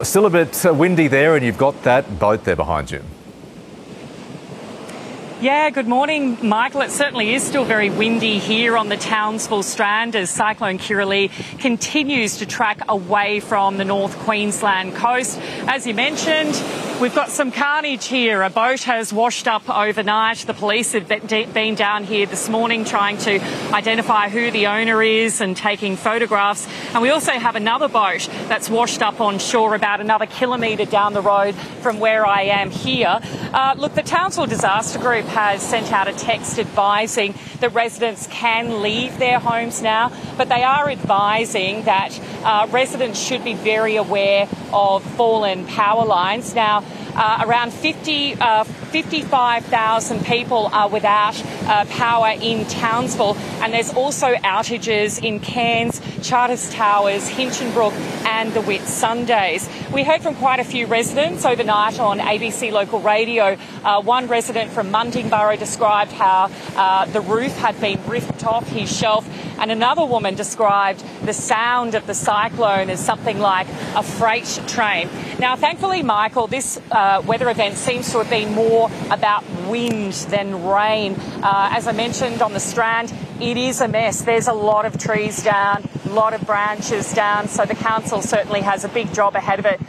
Still a bit windy there, and you've got that boat there behind you. Yeah, good morning, Michael. It certainly is still very windy here on the Townsville Strand as Cyclone Kirrily continues to track away from the North Queensland coast. As you mentioned, we've got some carnage here. A boat has washed up overnight. The police have been down here this morning trying to identify who the owner is and taking photographs. And we also have another boat that's washed up on shore about another kilometre down the road from where I am here. Look, the Townsville Disaster Group has sent out a text advising that residents can leave their homes now, but they are advising that residents should be very aware of fallen power lines. Now, around 55,000 people are without power in Townsville, and there's also outages in Cairns, Charters Towers, Hinchinbrook and the Whitsundays. We heard from quite a few residents overnight on ABC Local Radio. One resident from Mundingborough described how the roof had been ripped off his shelf, and another woman described the sound of the cyclone as something like a freight train. Now, thankfully, Michael, this weather event seems to have been more about wind than rain. As I mentioned on the Strand, it is a mess. There's a lot of trees down, a lot of branches down, so the council certainly has a big job ahead of it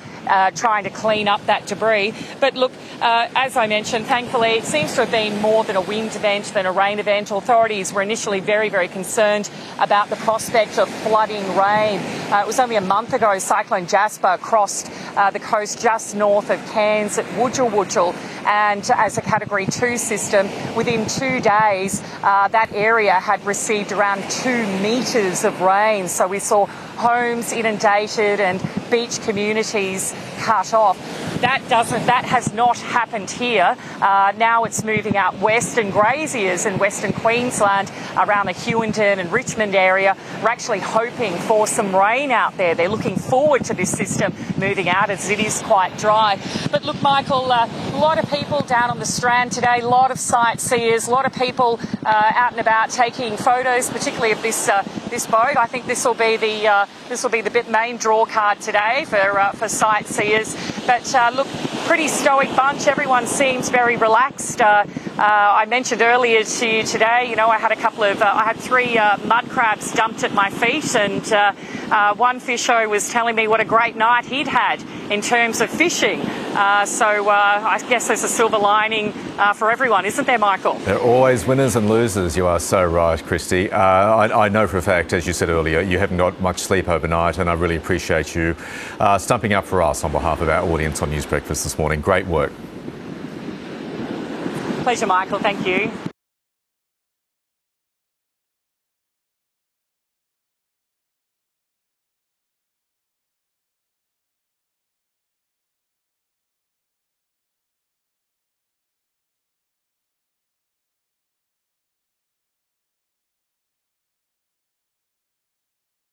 trying to clean up that debris. But look, as I mentioned, thankfully it seems to have been more than a wind event than a rain event. Authorities were initially very, very concerned about the prospect of flooding rain. It was only a month ago Cyclone Jasper crossed the coast just north of Cairns at Wujal, and as a Category 2 system, within 2 days that area had received around 2 metres of rain. So we saw homes inundated and beach communities cut off. That has not happened here. Now it's moving out west, and graziers in Western Queensland around the Hewington and Richmond area are actually hoping for some rain out there. They're looking forward to this system moving out as it is quite dry. But look, Michael, a lot of people down on the Strand today, a lot of sightseers, a lot of people out and about taking photos, particularly of this boat. I think this will be the main draw card today for sightseers. But look, pretty stoic bunch. Everyone seems very relaxed. I mentioned earlier to you today, you know, I had 3 mud crabs dumped at my feet, and one fisher was telling me what a great night he'd had in terms of fishing. So I guess there's a silver lining for everyone, isn't there, Michael? There are always winners and losers. You are so right, Christy. I know for a fact, as you said earlier, you haven't got much sleep overnight, and I really appreciate you stumping up for us on behalf of our audience on News Breakfast this morning. Great work. Pleasure, Michael. Thank you.